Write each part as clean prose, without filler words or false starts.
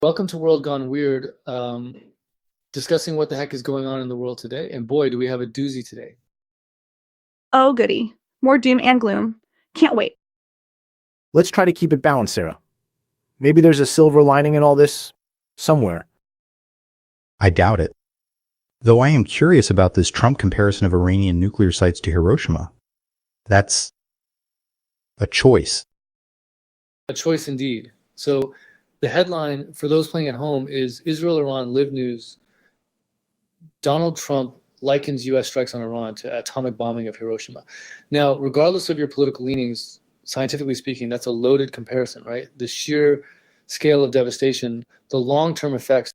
Welcome to World Gone Weird, discussing what the heck is going on in the world today. And boy, do we have a doozy today. Oh, goody. More doom and gloom. Can't wait. Let's try to keep it balanced, Sarah. Maybe there's a silver lining in all this somewhere. I doubt it. Though I am curious about this Trump comparison of Iranian nuclear sites to Hiroshima. That's a choice. A choice indeed. So the headline for those playing at home is Israel-Iran Live News. Donald Trump likens U.S. strikes on Iran to atomic bombing of Hiroshima. Now, regardless of your political leanings, scientifically speaking, that's a loaded comparison, right? The sheer scale of devastation, the long-term effects.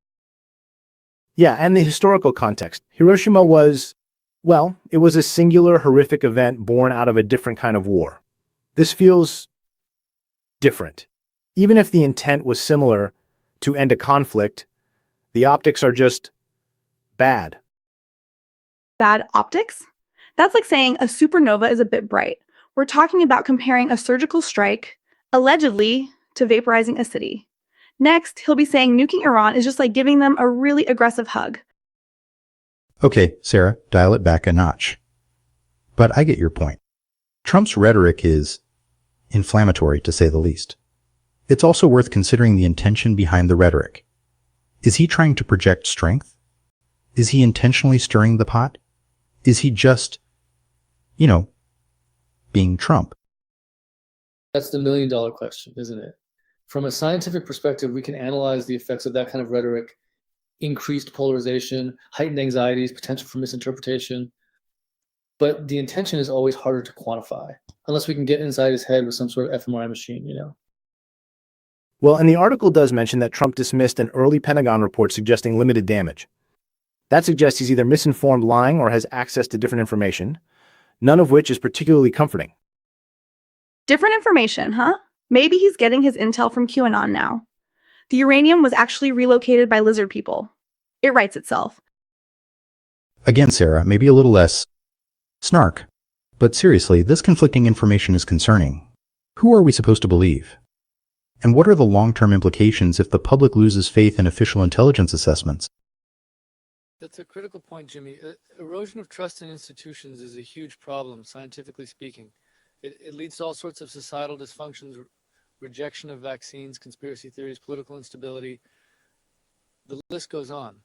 Yeah, and the historical context. Hiroshima was, well, it was a singular horrific event born out of a different kind of war. This feels different. Even if the intent was similar to end a conflict, the optics are just bad. Bad optics? That's like saying a supernova is a bit bright. We're talking about comparing a surgical strike, allegedly, to vaporizing a city. Next, he'll be saying nuking Iran is just like giving them a really aggressive hug. Okay, Sarah, dial it back a notch. But I get your point. Trump's rhetoric is inflammatory, to say the least. It's also worth considering the intention behind the rhetoric. Is he trying to project strength? Is he intentionally stirring the pot? Is he just, being Trump? That's the million-dollar question, isn't it? From a scientific perspective, we can analyze the effects of that kind of rhetoric, increased polarization, heightened anxieties, potential for misinterpretation. But the intention is always harder to quantify, unless we can get inside his head with some sort of fMRI machine, Well, and the article does mention that Trump dismissed an early Pentagon report suggesting limited damage. That suggests he's either misinformed, lying, or has access to different information, none of which is particularly comforting. Different information, huh? Maybe he's getting his intel from QAnon now. The uranium was actually relocated by lizard people. It writes itself. Again, Sarah, maybe a little less snark. But seriously, this conflicting information is concerning. Who are we supposed to believe? And what are the long-term implications if the public loses faith in official intelligence assessments? That's a critical point, Jimmy. Erosion of trust in institutions is a huge problem, scientifically speaking. It leads to all sorts of societal dysfunctions, rejection of vaccines, conspiracy theories, political instability. The list goes on.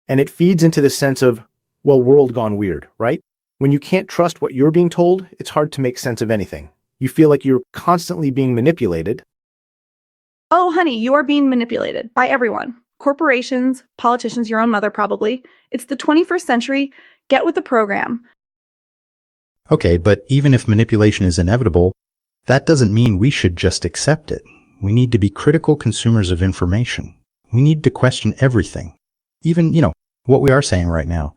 And it feeds into the sense of, well, world gone weird, right? When you can't trust what you're being told, it's hard to make sense of anything. You feel like you're constantly being manipulated. Oh, honey, you are being manipulated by everyone. Corporations, politicians, your own mother probably. It's the 21st century. Get with the program. Okay, but even if manipulation is inevitable, that doesn't mean we should just accept it. We need to be critical consumers of information. We need to question everything. Even, what we are saying right now.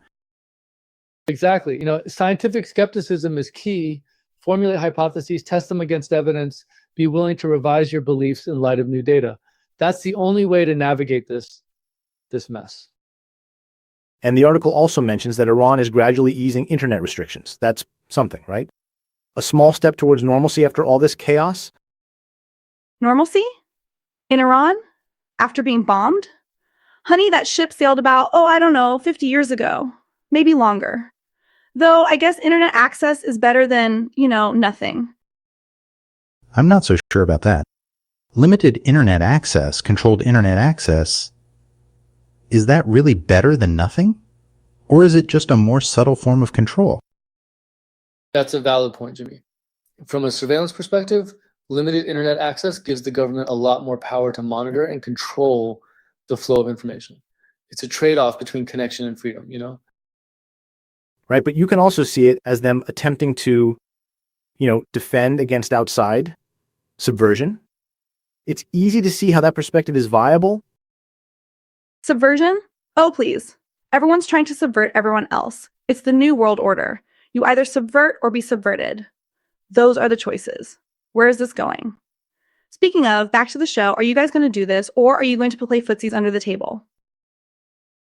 Exactly. Scientific skepticism is key. Formulate hypotheses, test them against evidence, be willing to revise your beliefs in light of new data. That's the only way to navigate this mess. And the article also mentions that Iran is gradually easing internet restrictions. That's something, right? A small step towards normalcy after all this chaos? Normalcy? In Iran? After being bombed? Honey, that ship sailed about, 50 years ago. Maybe longer. Though I guess internet access is better than, nothing. I'm not so sure about that. Limited internet access, controlled internet access, is that really better than nothing? Or is it just a more subtle form of control? That's a valid point, Jimmy. From a surveillance perspective, limited internet access gives the government a lot more power to monitor and control the flow of information. It's a trade-off between connection and freedom, Right, but you can also see it as them attempting to, defend against outside subversion. It's easy to see how that perspective is viable. Subversion? Oh, please. Everyone's trying to subvert everyone else. It's the new world order. You either subvert or be subverted. Those are the choices. Where is this going? Speaking of, back to the show, are you guys going to do this, or are you going to play footsies under the table?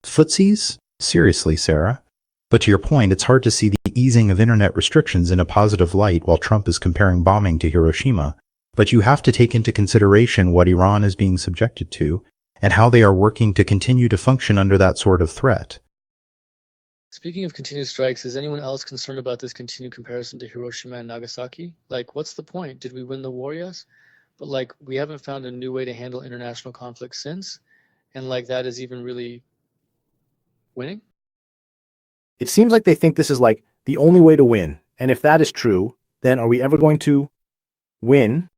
Footsies? Seriously, Sarah? But to your point, it's hard to see the easing of internet restrictions in a positive light while Trump is comparing bombing to Hiroshima. But you have to take into consideration what Iran is being subjected to and how they are working to continue to function under that sort of threat. Speaking of continued strikes, is anyone else concerned about this continued comparison to Hiroshima and Nagasaki? Like, what's the point? Did we win the war? Yes. But like, we haven't found a new way to handle international conflict since. And like, that is even really winning? It seems like they think this is like the only way to win. And if that is true, then are we ever going to win?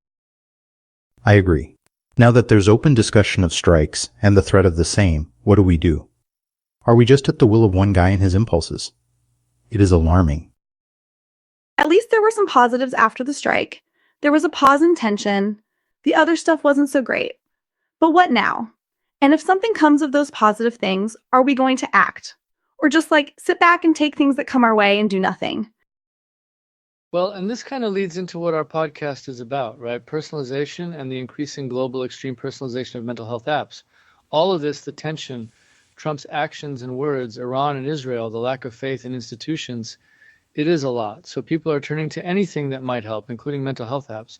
I agree. Now that there's open discussion of strikes and the threat of the same, what do? Are we just at the will of one guy and his impulses? It is alarming. At least there were some positives after the strike. There was a pause in tension. The other stuff wasn't so great. But what now? And if something comes of those positive things, are we going to act? Or just like sit back and take things that come our way and do nothing? Well, and this kind of leads into what our podcast is about, right? Personalization and the increasing global extreme personalization of mental health apps. All of this, the tension, Trump's actions and words, Iran and Israel, the lack of faith in institutions, it is a lot. So people are turning to anything that might help, including mental health apps.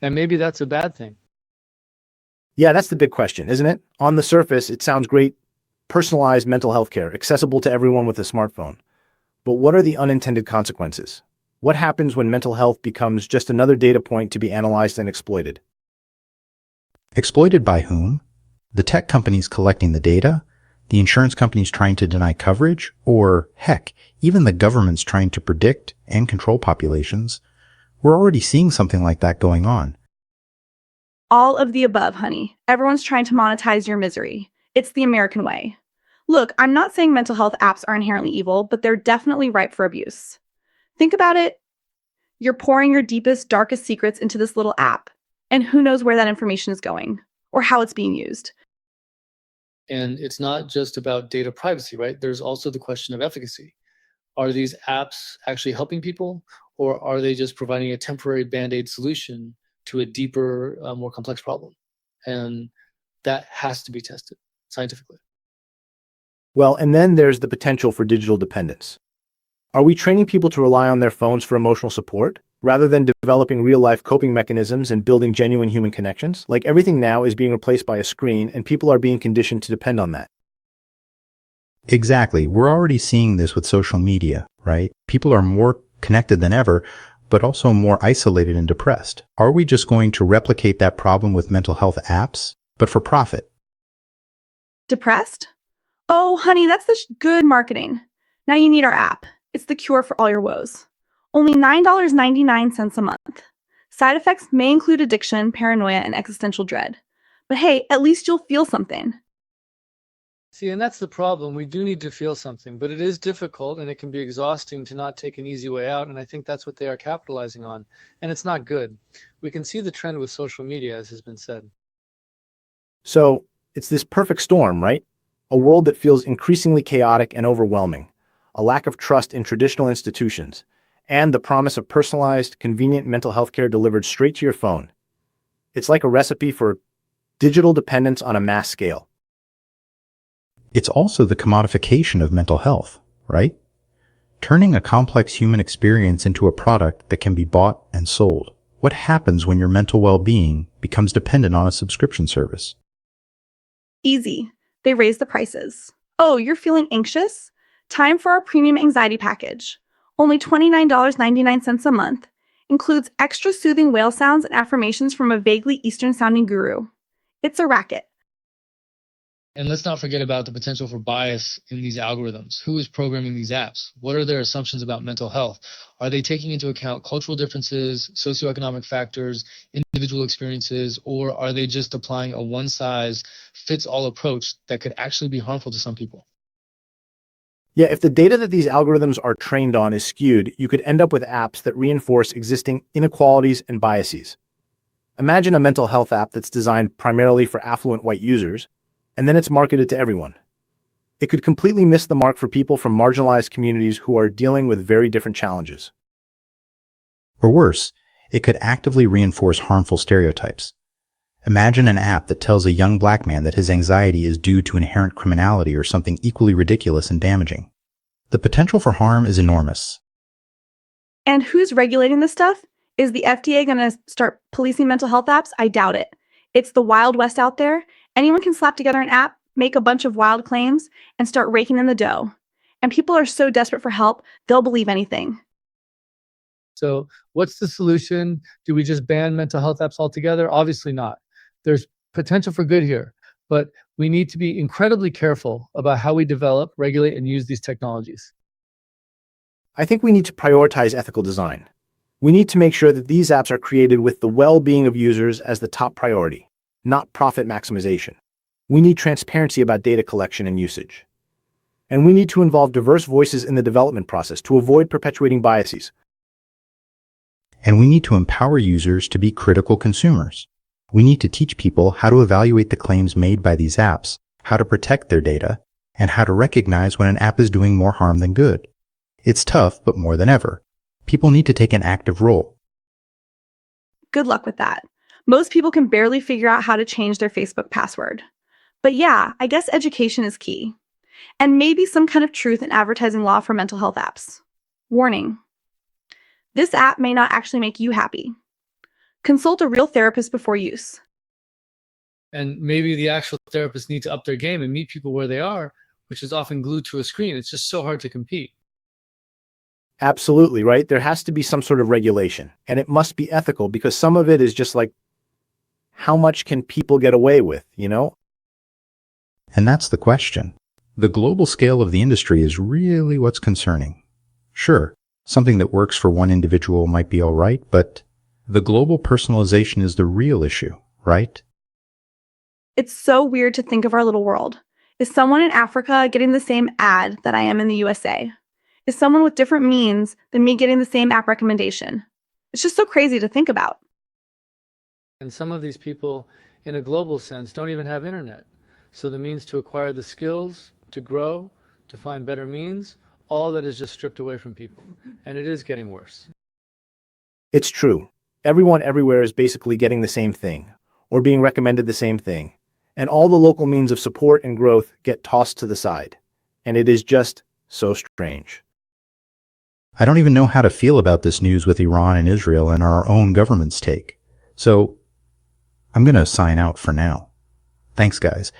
And maybe that's a bad thing. Yeah, that's the big question, isn't it? On the surface, it sounds great. Personalized mental health care, accessible to everyone with a smartphone. But what are the unintended consequences? What happens when mental health becomes just another data point to be analyzed and exploited? Exploited by whom? The tech companies collecting the data? The insurance companies trying to deny coverage? Or, heck, even the governments trying to predict and control populations? We're already seeing something like that going on. All of the above, honey. Everyone's trying to monetize your misery. It's the American way. Look, I'm not saying mental health apps are inherently evil, but they're definitely ripe for abuse. Think about it. You're pouring your deepest, darkest secrets into this little app, and who knows where that information is going or how it's being used. And it's not just about data privacy, right? There's also the question of efficacy. Are these apps actually helping people, or are they just providing a temporary band-aid solution to a deeper, more complex problem? And that has to be tested scientifically. Well, and then there's the potential for digital dependence. Are we training people to rely on their phones for emotional support, rather than developing real-life coping mechanisms and building genuine human connections? Like, everything now is being replaced by a screen, and people are being conditioned to depend on that. Exactly. We're already seeing this with social media, right? People are more connected than ever, but also more isolated and depressed. Are we just going to replicate that problem with mental health apps, but for profit? Depressed? Oh, honey, that's the good marketing. Now you need our app. It's the cure for all your woes. Only $9.99 a month. Side effects may include addiction, paranoia, and existential dread. But hey, at least you'll feel something. See, and that's the problem. We do need to feel something, but it is difficult and it can be exhausting to not take an easy way out. And I think that's what they are capitalizing on. And it's not good. We can see the trend with social media, as has been said. So, it's this perfect storm, right? A world that feels increasingly chaotic and overwhelming, a lack of trust in traditional institutions, and the promise of personalized, convenient mental health care delivered straight to your phone. It's like a recipe for digital dependence on a mass scale. It's also the commodification of mental health, right? Turning a complex human experience into a product that can be bought and sold. What happens when your mental well-being becomes dependent on a subscription service? Easy. They raise the prices. Oh, you're feeling anxious? Time for our premium anxiety package. Only $29.99 a month. Includes extra soothing whale sounds and affirmations from a vaguely Eastern-sounding guru. It's a racket. And let's not forget about the potential for bias in these algorithms. Who is programming these apps? What are their assumptions about mental health? Are they taking into account cultural differences, socioeconomic factors, individual experiences, or are they just applying a one-size-fits-all approach that could actually be harmful to some people? Yeah, if the data that these algorithms are trained on is skewed, you could end up with apps that reinforce existing inequalities and biases. Imagine a mental health app that's designed primarily for affluent white users, and then it's marketed to everyone. It could completely miss the mark for people from marginalized communities who are dealing with very different challenges. Or worse, it could actively reinforce harmful stereotypes. Imagine an app that tells a young black man that his anxiety is due to inherent criminality or something equally ridiculous and damaging. The potential for harm is enormous. And who's regulating this stuff? Is the FDA going to start policing mental health apps? I doubt it. It's the Wild West out there. Anyone can slap together an app, make a bunch of wild claims, and start raking in the dough. And people are so desperate for help, they'll believe anything. So what's the solution? Do we just ban mental health apps altogether? Obviously not. There's potential for good here, but we need to be incredibly careful about how we develop, regulate, and use these technologies. I think we need to prioritize ethical design. We need to make sure that these apps are created with the well-being of users as the top priority, not profit maximization. We need transparency about data collection and usage. And we need to involve diverse voices in the development process to avoid perpetuating biases. And we need to empower users to be critical consumers. We need to teach people how to evaluate the claims made by these apps, how to protect their data, and how to recognize when an app is doing more harm than good. It's tough, but more than ever, people need to take an active role. Good luck with that. Most people can barely figure out how to change their Facebook password. But yeah, I guess education is key. And maybe some kind of truth in advertising law for mental health apps. Warning: this app may not actually make you happy. Consult a real therapist before use. And maybe the actual therapists need to up their game and meet people where they are, which is often glued to a screen. It's just so hard to compete. Absolutely, right? There has to be some sort of regulation, and it must be ethical because some of it is just like, how much can people get away with, you know? And that's the question. The global scale of the industry is really what's concerning. Sure, something that works for one individual might be all right, but the global personalization is the real issue, right? It's so weird to think of our little world. Is someone in Africa getting the same ad that I am in the USA? Is someone with different means than me getting the same app recommendation? It's just so crazy to think about. And some of these people, in a global sense, don't even have internet. So the means to acquire the skills, to grow, to find better means, all that is just stripped away from people. And it is getting worse. It's true. Everyone everywhere is basically getting the same thing, or being recommended the same thing. And all the local means of support and growth get tossed to the side. And it is just so strange. I don't even know how to feel about this news with Iran and Israel and our own government's take. So I'm going to sign out for now. Thanks, guys.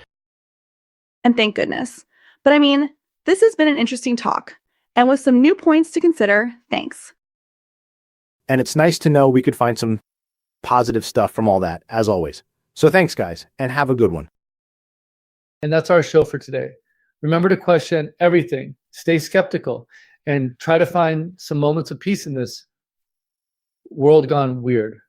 And thank goodness. But I mean, this has been an interesting talk. And with some new points to consider, thanks. And it's nice to know we could find some positive stuff from all that, as always. So thanks, guys, and have a good one. And that's our show for today. Remember to question everything, stay skeptical, and try to find some moments of peace in this world gone weird.